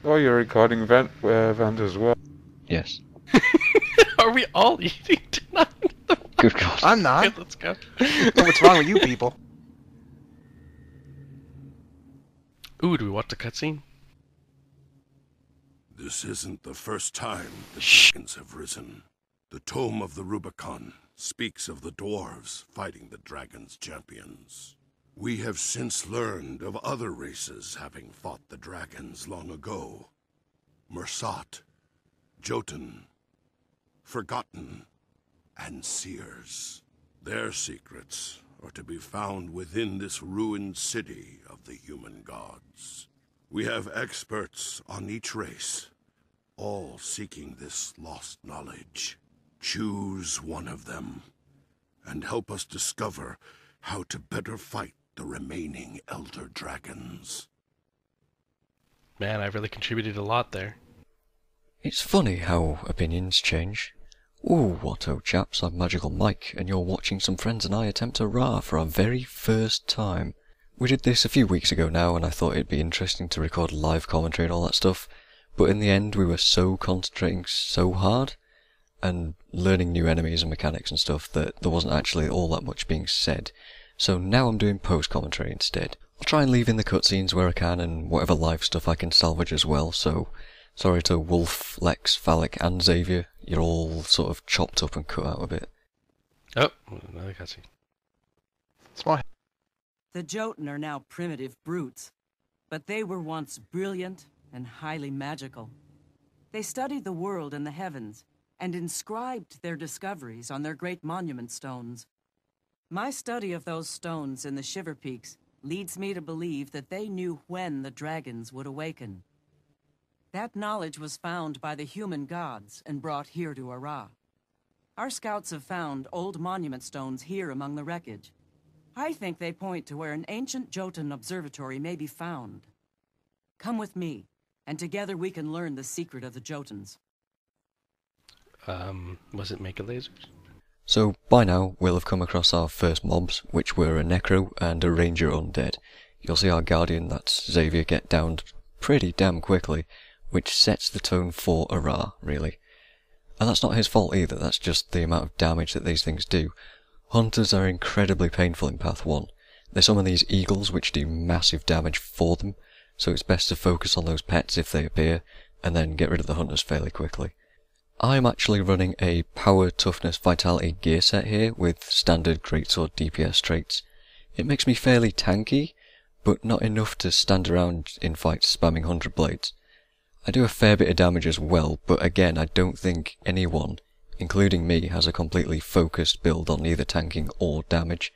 Oh, you're recording Vent as well. Yes. Are we all eating tonight? Good God. I'm not. Okay, let's go. What's wrong with you people? Ooh, do we watch the cutscene? This isn't the first time the dragons have risen. The Tome of the Rubicon speaks of the dwarves fighting the dragons' champions. We have since learned of other races having fought the dragons long ago. Mersat, Jotun, Forgotten, and Seers. Their secrets are to be found within this ruined city of the human gods. We have experts on each race, all seeking this lost knowledge. Choose one of them, and help us discover how to better fight the remaining elder dragons. Man, I really contributed a lot there. It's funny how opinions change. Ooh, whatto chaps, I'm Magical Mike, and you're watching some friends and I attempt Arah for our very first time. We did this a few weeks ago now, and I thought it'd be interesting to record live commentary and all that stuff, but in the end we were so concentrating so hard, and learning new enemies and mechanics and stuff, that there wasn't actually all that much being said. So now I'm doing post-commentary instead. I'll try and leave in the cutscenes where I can, and whatever live stuff I can salvage as well, so sorry to Wolf, Lex, Phallic and Xavier, you're all sort of chopped up and cut out a bit. Oh, another cutscene. Small. The Jotun are now primitive brutes, but they were once brilliant and highly magical. They studied the world and the heavens, and inscribed their discoveries on their great monument stones. My study of those stones in the Shiver Peaks leads me to believe that they knew when the dragons would awaken. That knowledge was found by the human gods and brought here to Arah. Our scouts have found old monument stones here among the wreckage. I think they point to where an ancient Jotun observatory may be found. Come with me, and together we can learn the secret of the Jotuns. Was it Mega Lasers? So by now we'll have come across our first mobs, which were a Necro and a Ranger Undead. You'll see our Guardian, that's Xavier, get downed pretty damn quickly, which sets the tone for Arah, really. And that's not his fault either, that's just the amount of damage that these things do. Hunters are incredibly painful in Path 1. They summon these eagles which do massive damage for them, so it's best to focus on those pets if they appear, and then get rid of the hunters fairly quickly. I'm actually running a power, toughness, vitality gear set here with standard greatsword DPS traits. It makes me fairly tanky, but not enough to stand around in fights spamming 100 blades. I do a fair bit of damage as well, but again I don't think anyone, including me, has a completely focused build on either tanking or damage.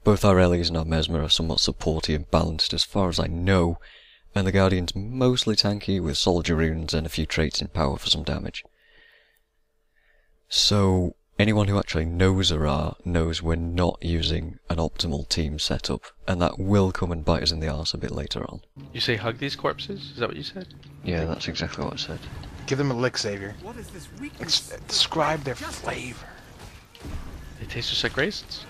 Both our Ellies and our Mesmer are somewhat supporty and balanced as far as I know, and the Guardian's mostly tanky with soldier runes and a few traits in power for some damage. So, anyone who actually knows Arah knows we're not using an optimal team setup, and that will come and bite us in the arse a bit later on. You say hug these corpses? Is that what you said? Yeah, that's exactly what I said. Give them a lick, Xavier. What is this weakness? Describe their flavor. They taste just like raisins.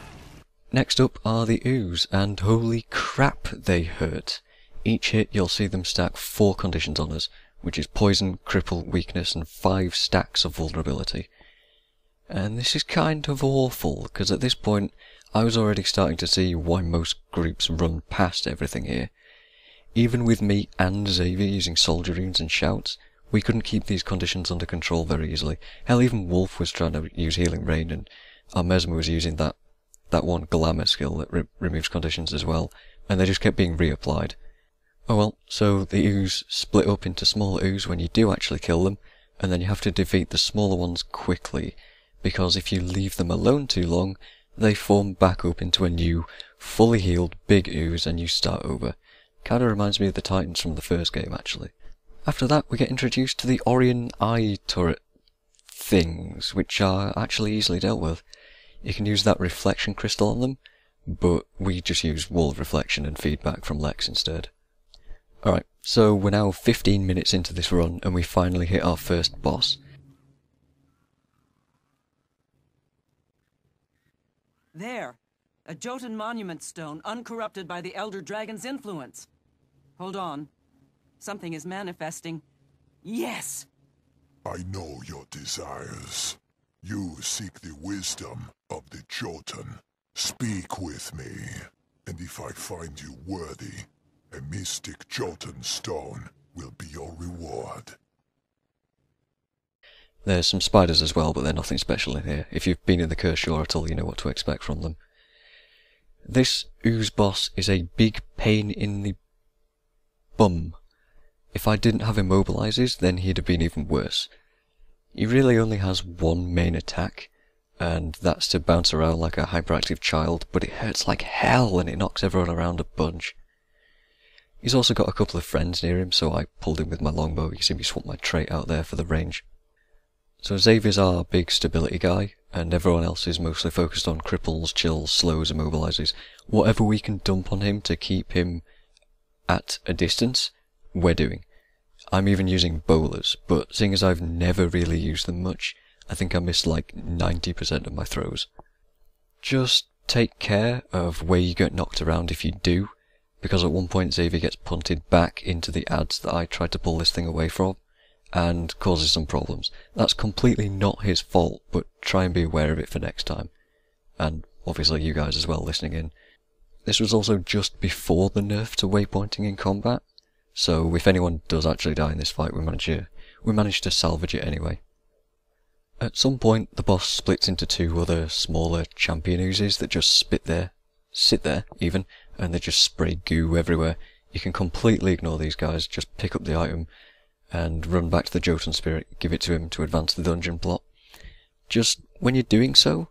Next up are the ooze, and holy crap they hurt. Each hit you'll see them stack 4 conditions on us, which is poison, cripple, weakness and 5 stacks of vulnerability. And this is kind of awful, because at this point I was already starting to see why most groups run past everything here. Even with me and Xavier using soldier runes and shouts, we couldn't keep these conditions under control very easily. Hell, even Wolf was trying to use Healing Rain, and our Mesmer was using that one glamour skill that removes conditions as well, and they just kept being reapplied. Oh well, so the ooze split up into smaller ooze when you do actually kill them, and then you have to defeat the smaller ones quickly, because if you leave them alone too long, they form back up into a new, fully healed big ooze and you start over. Kinda reminds me of the Titans from the first game, actually. After that, we get introduced to the Orion Eye turret things, which are actually easily dealt with. You can use that reflection crystal on them, but we just use wall of reflection and feedback from Lex instead. Alright, so we're now 15 minutes into this run, and we finally hit our first boss. There, a Jotun monument stone uncorrupted by the Elder Dragon's influence. Hold on. Something is manifesting. Yes! I know your desires. You seek the wisdom of the Jotun. Speak with me, and if I find you worthy, a mystic Jotun stone will be your reward. There's some spiders as well, but they're nothing special in here. If you've been in the Curse Shore at all, you know what to expect from them. This ooze boss is a big pain in the bum. If I didn't have immobilizes, then he'd have been even worse. He really only has one main attack, and that's to bounce around like a hyperactive child, but it hurts like hell and it knocks everyone around a bunch. He's also got a couple of friends near him, so I pulled him with my longbow. You can see me swap my trait out there for the range. So Xavier's our big stability guy, and everyone else is mostly focused on cripples, chills, slows, immobilizes. Whatever we can dump on him to keep him at a distance, we're doing. I'm even using bowlers, but seeing as I've never really used them much, I think I missed like 90% of my throws. Just take care of where you get knocked around if you do, because at one point Xavier gets punted back into the ads that I tried to pull this thing away from, and causes some problems. That's completely not his fault, but try and be aware of it for next time. And obviously you guys as well listening in. This was also just before the nerf to waypointing in combat, so if anyone does actually die in this fight, we managed to salvage it anyway. At some point the boss splits into two other smaller champion oozes that just sit there even, and they just spray goo everywhere. You can completely ignore these guys, just pick up the item and run back to the Jotun spirit, give it to him to advance the dungeon plot. Just, when you're doing so,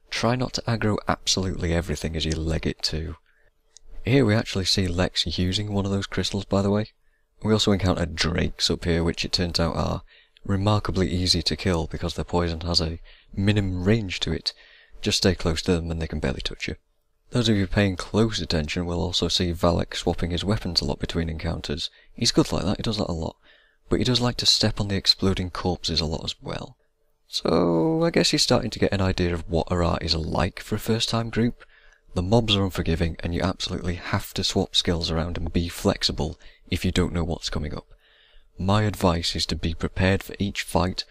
try not to aggro absolutely everything as you leg it to. Here we actually see Lex using one of those crystals, by the way. We also encounter drakes up here, which it turns out are remarkably easy to kill because their poison has a minimum range to it. Just stay close to them and they can barely touch you. Those of you paying close attention will also see Valak swapping his weapons a lot between encounters. He's good like that, he does that a lot. But he does like to step on the exploding corpses a lot as well. So I guess you're starting to get an idea of what Arah is like for a first time group. The mobs are unforgiving and you absolutely have to swap skills around and be flexible if you don't know what's coming up. My advice is to be prepared for each fight.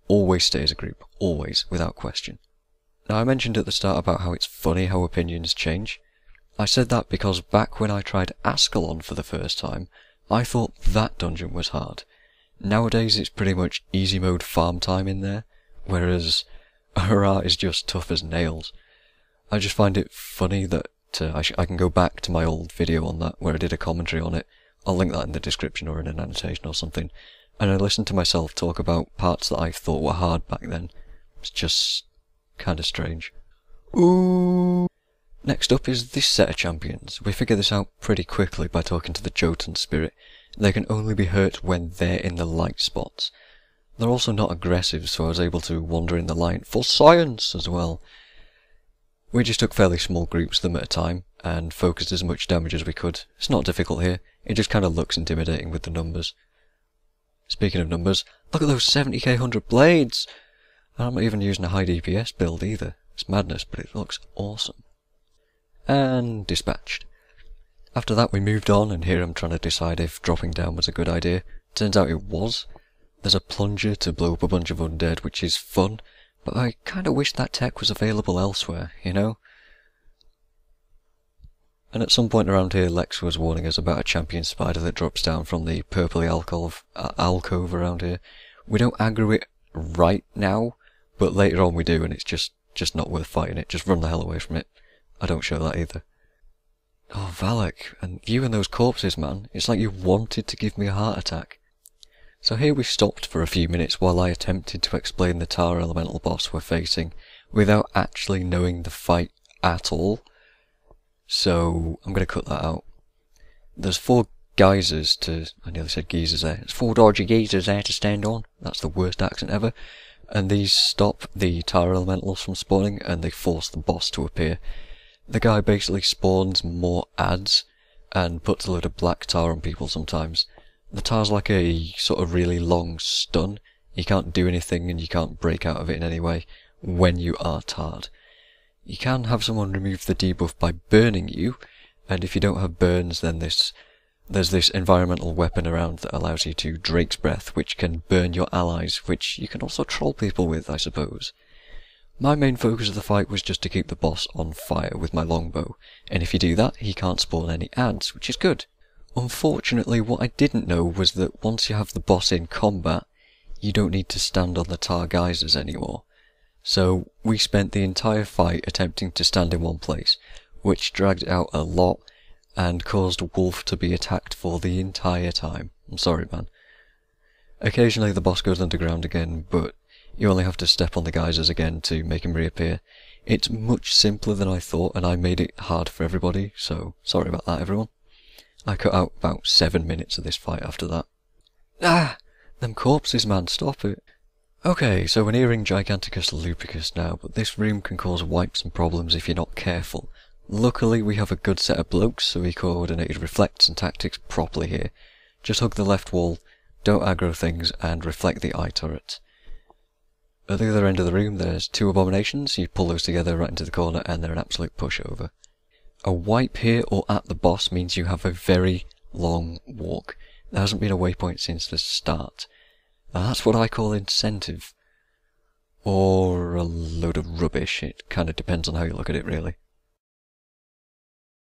Always stay as a group, always, without question. Now I mentioned at the start about how it's funny how opinions change. I said that because back when I tried Ascalon for the first time, I thought that dungeon was hard. Nowadays it's pretty much easy mode farm time in there, whereas Arah is just tough as nails. I just find it funny that I can go back to my old video on that where I did a commentary on it. I'll link that in the description or in an annotation or something. And I listened to myself talk about parts that I thought were hard back then. It's just kinda strange. Ooh. Next up is this set of champions. We figure this out pretty quickly by talking to the Jotun spirit. They can only be hurt when they're in the light spots. They're also not aggressive, so I was able to wander in the light for science as well. We just took fairly small groups of them at a time, and focused as much damage as we could. It's not difficult here, it just kinda looks intimidating with the numbers. Speaking of numbers, look at those 70k 100 blades! And I'm not even using a high DPS build either. It's madness, but it looks awesome. And dispatched. After that we moved on, and here I'm trying to decide if dropping down was a good idea. Turns out it was. There's a plunger to blow up a bunch of undead, which is fun, but I kinda wish that tech was available elsewhere, you know? And at some point around here Lex was warning us about a champion spider that drops down from the purpley alcove around here. We don't aggro it right now, but later on we do, and it's just not worth fighting it. Just run the hell away from it. I don't show that either. Oh, Valak, and you and those corpses, man. It's like you wanted to give me a heart attack. So here we stopped for a few minutes while I attempted to explain the tar elemental boss we're facing, without actually knowing the fight at all. So I'm going to cut that out. There's 4 geysers to... I nearly said geezers there. There's 4 dodgy geezers there to stand on. That's the worst accent ever. And these stop the tar elementals from spawning, and they force the boss to appear. The guy basically spawns more ads, and puts a load of black tar on people sometimes. The tar's like a sort of really long stun. You can't do anything and you can't break out of it in any way when you are tarred. You can have someone remove the debuff by burning you, and if you don't have burns then this there's this environmental weapon around that allows you to Drake's Breath, which can burn your allies, which you can also troll people with, I suppose. My main focus of the fight was just to keep the boss on fire with my longbow, and if you do that, he can't spawn any ads, which is good. Unfortunately, what I didn't know was that once you have the boss in combat, you don't need to stand on the tar geysers anymore. So we spent the entire fight attempting to stand in one place, which dragged out a lot and caused Wolf to be attacked for the entire time. I'm sorry, man. Occasionally the boss goes underground again, but you only have to step on the geysers again to make him reappear. It's much simpler than I thought, and I made it hard for everybody, so sorry about that, everyone. I cut out about 7 minutes of this fight after that. Ah! Them corpses, man, stop it. Okay, so we're nearing Giganticus Lupicus now, but this room can cause wipes and problems if you're not careful. Luckily we have a good set of blokes, so we coordinated reflects and tactics properly here. Just hug the left wall, don't aggro things, and reflect the eye turret. At the other end of the room there's 2 abominations, you pull those together right into the corner and they're an absolute pushover. A wipe here or at the boss means you have a very long walk. There hasn't been a waypoint since the start. Now that's what I call incentive. Or a load of rubbish, it kind of depends on how you look at it really.